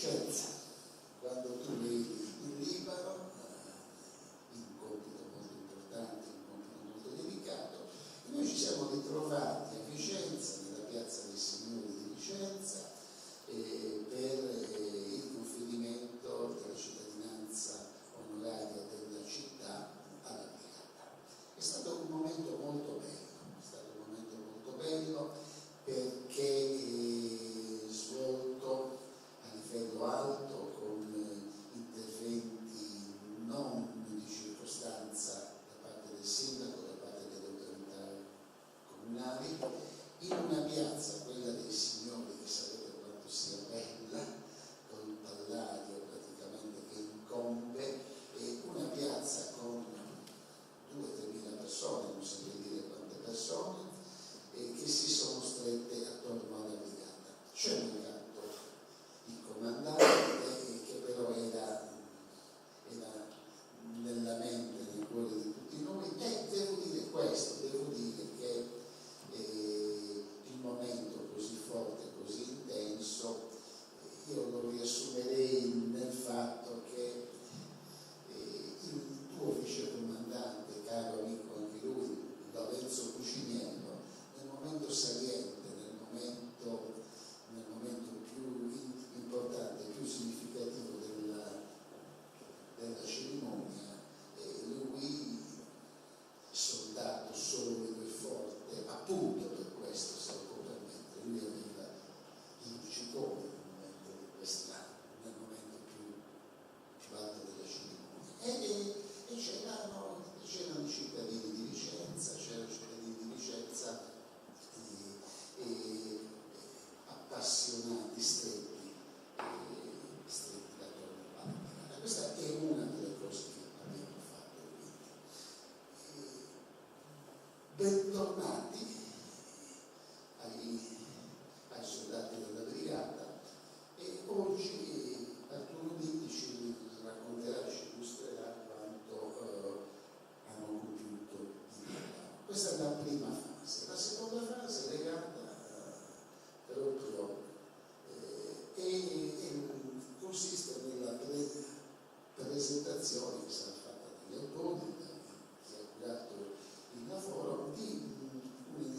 Vicenza. Quando tu vedi il Libano, un compito molto importante, un compito molto delicato, e noi ci siamo ritrovati a Vicenza, nella piazza dei Signori di Vicenza, per il conferimento della cittadinanza onoraria della città alla brigata. È stato un momento molto bello, perché svolto a livello alto, con interventi non di circostanza da parte del sindaco, da parte delle autorità comunali, in una piazza, quella dei Signori, che sapete quanto sia bella, col palladio praticamente che incombe, e una piazza con 2.000-3.000 persone, non saprei dire quante persone, che si sono strette attorno alla brigata. C'è mancato il comandante, che però era nella mente, nel cuore di tutti noi, e devo dire questo, devo dire che il momento così forte, così intenso, io lo riassumerei nel fatto che il tuo vicecomandante, caro amico anche lui, Lorenzo Cuciniello, nel momento saliente, nel momento più importante, più significativo della cerimonia, lui, soldato solido e forte, appunto per questo, se lo può permettere, lui aveva il lucicone nel momento più alto della cerimonia. E c'erano i cittadini di Vicenza, appassionati, stretti attorno alla brigata. Questa è una delle cose che abbiamo fatto. Bentornati ai soldati della brigata, e oggi Arturo Ditti ci racconterà, ci illustrerà quanto hanno compiuto in Milano. Questa è la prima fase. La seconda fase è legata proprio consiste nella presentazione che sarà fatta dagli autori, da chi ha curato il lavoro, di un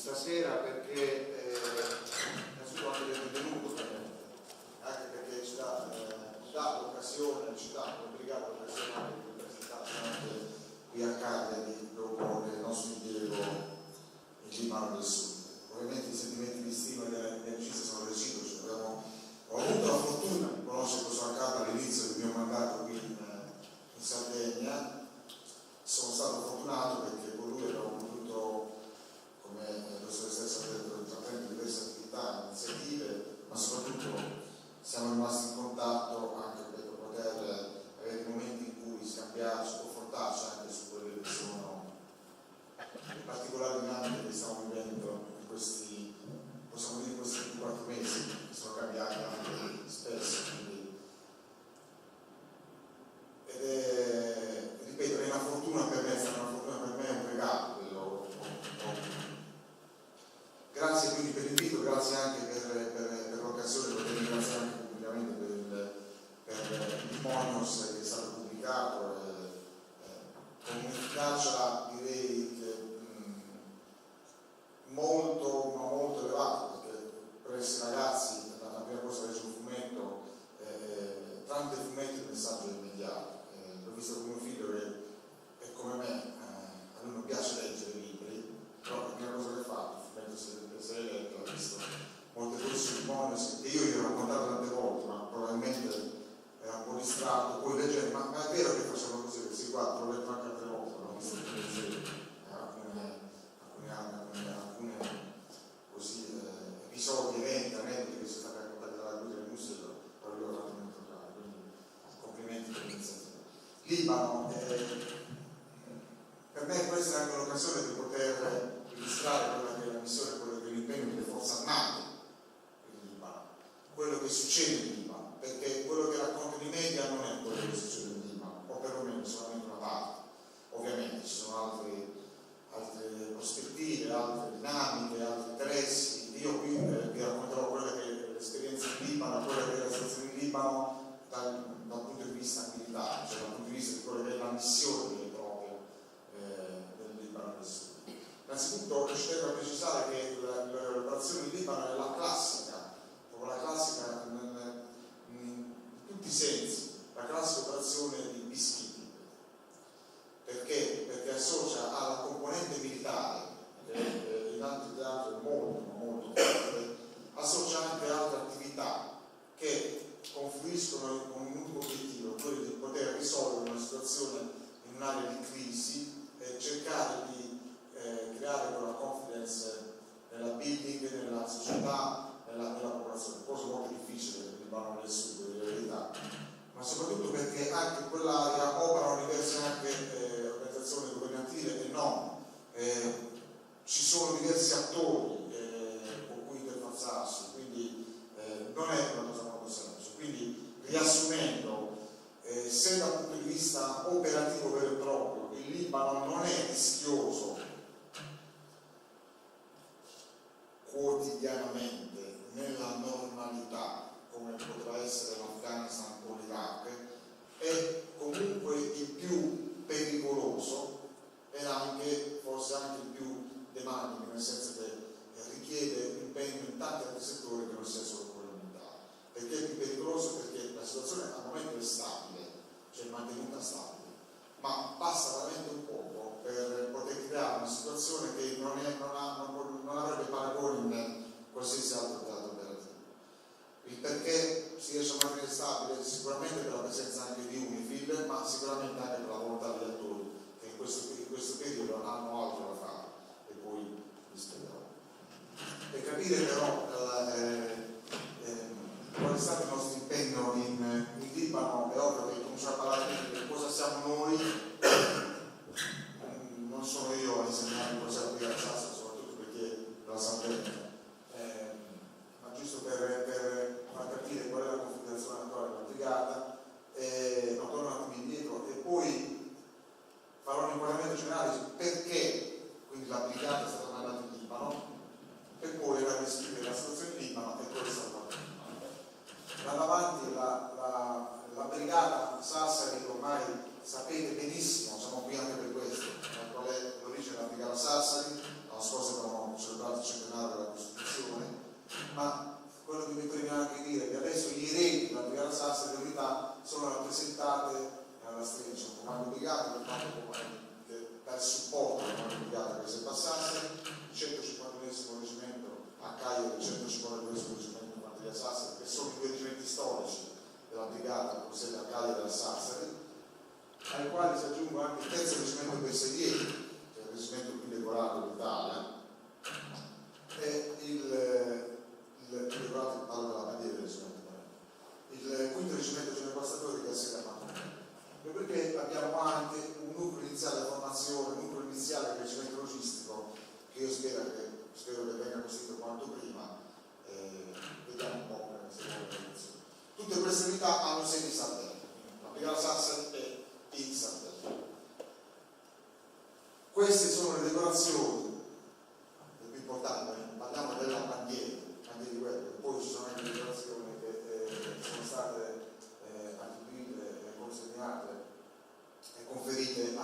stasera perché innanzitutto anche del benvenuto, anche perché ci dà l'occasione, ci dà un'obbligata occasione di presentarci anche qui a Cagliari dopo il nostro impiego in Libano del Sud. Ovviamente i sentimenti di stima e di amicizia sono reciproci. Ho avuto la fortuna di conoscere il professor Accardo all'inizio del mio mandato qui in Sardegna. Sono stato fortunato perché con lui abbiamo potuto, come il professore stesso ha detto, intraprendere diverse attività, iniziative, ma soprattutto siamo rimasti in contatto anche per poter avere momenti in cui scambiarci, confrontarci anche su quelle che sono le particolari dinamiche che stiamo vivendo in questi, possiamo dire, questi 24 mesi, che sono cambiati anche spesso. Quindi, ripeto, è una fortuna per me, è stata una fortuna per me, è un regalo quello. Grazie quindi per l'invito, grazie anche per l'occasione di poter ringraziare anche pubblicamente per il bonus che è stato pubblicato con un'efficacia direi molto ma molto elevata, perché per essere ragazzi la prima cosa che legge un fumetto, tramite fumetti il messaggio è immediato. L'ho visto con mio figlio che è come me, a lui non piace leggere libri, però la prima cosa che fa, il fumetto se l'è letto, ha visto molte cose sul bonus che io gli ho raccontato tante volte, ma probabilmente era un po' distratto, poi leggere, ma è vero che facciamo così, che si guarda, l'ho letto anche altre volte, l'ho visto alcune così episodi, eventi, aneddoti che sono stati raccontati dalla guida del museo, però io ho fatto molto bravo, quindi complimenti per l'iniziativa. Libano, per me questa è anche un'occasione di poter illustrare quella che è la missione, quello che è l'impegno delle forze armate in Libano, quello che succede in Libano, perché quello che raccontano i media non è quello che succede in Libano, o perlomeno solamente una parte. Ovviamente ci sono altre prospettive, altre dinamiche, altri interessi. Io qui vi racconterò quella che è l'esperienza in Libano, quella che è la situazione in Libano dal punto di vista militare, cioè dal punto di vista di quella che è la missione propria del Libano del Sud. Innanzitutto ci tengo a precisare che l'operazione in Libano è la classica, proprio la classica in tutti i sensi, la classica operazione di peacekeeping. Perché? Perché associa alla componente militare, che in altri teatri è molto forte, associa anche altre attività che confluiscono con un unico obiettivo, quello di poter risolvere una situazione in un'area di crisi e cercare di creare quella confidence nella building, nella società, nella popolazione, cosa molto difficile nel Libano del Sud, in verità, ma soprattutto perché anche in quell'area operano diverse anche organizzazioni governative e non, ci sono diversi attori con cui interfacciarsi, quindi non è una cosa molto semplice. Quindi riassumendo, se dal punto di vista operativo vero e proprio il Libano non è rischioso quotidianamente nella normalità come potrà essere l'Afghanistan o l'Iraq, è comunque il più pericoloso e anche, forse anche il più demanico, nel senso che richiede impegno in tanti altri settori che non sia solo quello militare. Perché è più pericoloso? Perché la situazione al momento è stabile, cioè mantenuta stabile, ma basta veramente un poco per poter creare una situazione che non avrebbe paragoni in qualsiasi altro teatro operativo. Il perché si riesce a mantenere stabile sicuramente per la presenza anche di UNIFIL, ma sicuramente anche per la volontà degli attori che in questo periodo hanno altro da fare e poi vi spiegherò. Per capire però qual è stato il nostro impegno in Libano, è ovvio che cominciamo a parlare di cosa siamo noi. Non sono io a insegnare cosa è la Sassa, soprattutto perché la sapete, ma giusto per far capire qual è la configurazione attuale della brigata, torno un attimo indietro e poi farò un inquadramento generale su perché quindi la brigata è stata mandata in Libano e poi la descrivere la situazione quanto prima, vediamo un po' come si muove la situazione. Tutte queste unità hanno sede in Sardegna, la Brigata Sassari è in Sardegna. Queste sono le decorazioni, le più importanti, parliamo della bandiera di guerra, poi ci sono anche le decorazioni che sono state attribuite, consegnate e conferite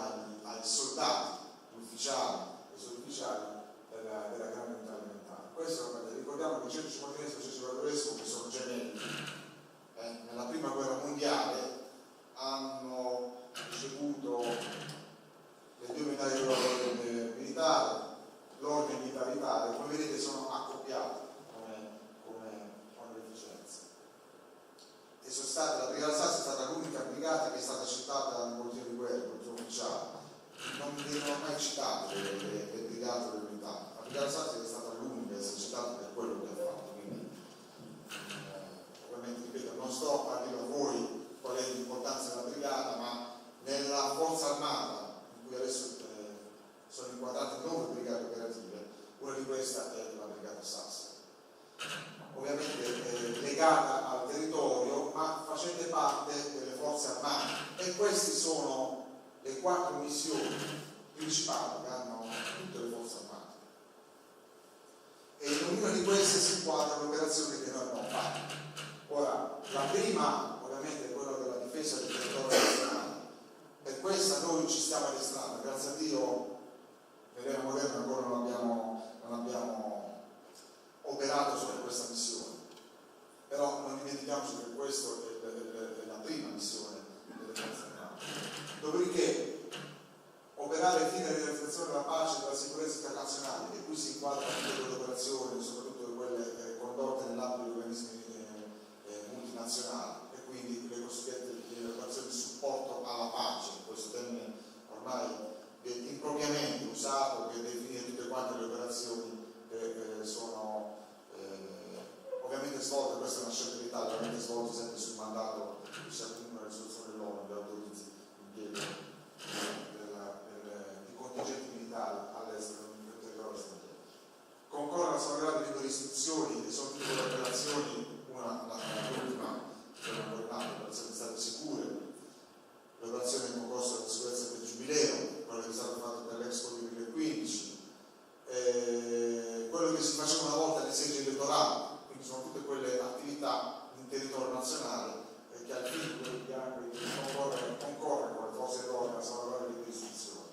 ai soldati, ufficiali e sottufficiali della grande unità alimentare. Questo ricordiamo che il 151esimo e il 154esimo, che sono gemelli, nella prima guerra mondiale hanno ricevuto le 2 medaglie d'oro militari, l'ordine militare Italia, come vedete sono accoppiati come beneficenza. E sono state, la Brigata Sassari è stata l'unica brigata che è stata citata nel bollino di guerra, il bollino ufficiale. Non vengono mai citate le brigate delle unità. La Brigata Sassari è stata l'unica a essere citata per quello che ha fatto. Quindi, ovviamente, ripeto, non sto a dire a voi qual è l'importanza della brigata, ma nella forza armata, in cui adesso sono inquadrate 9 brigate operative, una di queste è la Brigata Sassari. Ovviamente legata al territorio, ma facente parte delle forze armate, e queste sono le 4 missioni principali che hanno tutte le forze armate, e in ognuna di queste si inquadra l'operazione che noi abbiamo fatto. Ora, la prima ovviamente è quella della difesa del territorio nazionale. Per questa noi ci stiamo addestrando, grazie a Dio nell'era moderna ancora non abbiamo operato su questa missione, però non dimentichiamoci che questa è la prima missione delle forze armate. Dopodiché operare fino alla realizzazione della pace e della sicurezza internazionale, e qui si inquadrano tutte le operazioni, soprattutto quelle condotte nell'ambito di organismi multinazionali, e quindi le cosiddette operazioni di supporto alla pace, questo termine ormai impropriamente usato per definire tutte quante le operazioni che sono ovviamente svolte. Questa è una scelta d'Italia, ovviamente svolte sempre sul mandato che si accumula la risoluzione dell'ONU che autorizza l'impiego di contingenti militari all'estero, nel territorio straniero. Concorre alla salvaguardia di istituzioni, e sono tutte le operazioni, l'ultima che è l'operazione State Sicure, l'operazione in concorso della sicurezza del Giubileo, quello che è stato fatto per l'Expo 2015, quello che si faceva una volta nei seggi elettorali, quindi sono tutte quelle attività in territorio nazionale che al fine di concorre con le forze dell'ordine a salvaguardia delle istituzioni.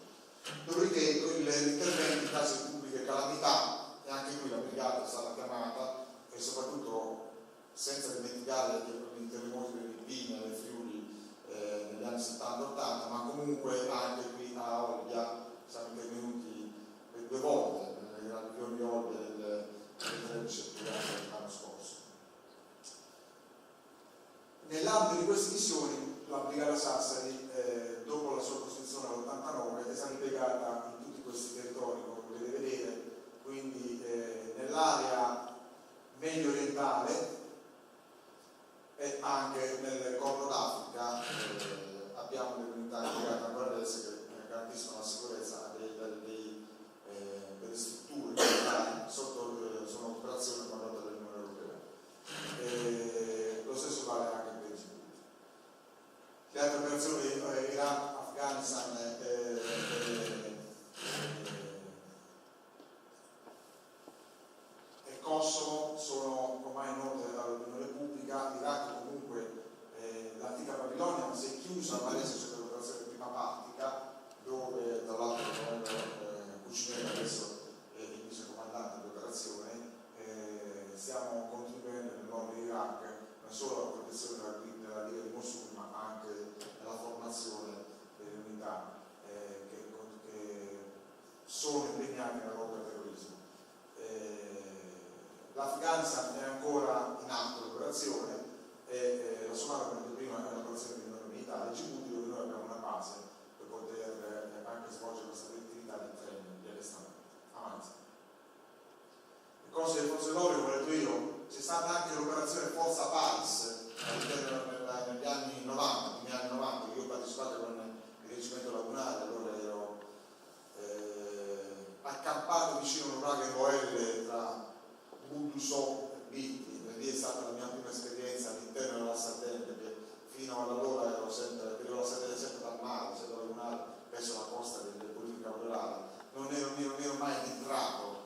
Dopodiché l'intervento in caso di pubbliche calamità, e anche qui la brigata è stata chiamata, e soprattutto senza dimenticare i terremoti dell'Irpina e del Friuli negli anni 70-80, ma comunque anche qui a Olbia siamo intervenuti 2 volte nelle alluvioni di Olbia del 13 dell'anno scorso. Nell'ambito di queste missioni la Brigata Sassari, dopo la sua costruzione nell'89, è stata impiegata in tutti questi territori, come potete vedere, quindi nell'area medio orientale e anche nel Corno d'Africa. Abbiamo delle unità impiegate ancora adesso che garantiscono la sicurezza delle strutture militari sono operazioni condotte dall'Unione Europea. Lo stesso vale anche per i Djibouti. Le altre operazioni Iraq, Afghanistan e Kosovo sono ormai note all'opinione pubblica. L'Iraq comunque l'antica Babilonia si è chiusa, ma adesso c'è l'operazione prima Pattica, dove tra l'altro Cucinelli adesso è il vicecomandante dell'operazione. Stiamo contribuendo nel nord dell'Iraq non solo alla protezione della Liga di Mosul, ma anche alla formazione delle unità che sono impegnate nella lotta al terrorismo. L'Afghanistan è ancora in atto l'operazione, e la Somalia, come detto prima, è un'operazione di non militare. Djibouti, dove noi abbiamo una base per poter anche svolgere questa attività di training, di allestimento. Avanti. Le cose delle forze dell'ordine, come ho detto io, c'è stata anche l'operazione Forza Paris negli anni 90, che io ho partecipato con il reggimento lagunare. Allora ero accampato vicino a un lago in Moelle tra Udusò Bitti, perché è stata la mia prima esperienza all'interno della Sardegna, perché fino ad allora ero sempre, vedevo la Sardegna sempre dal mare, sempre lagunare, verso la costa del Politica Rurale, non ero mai entrato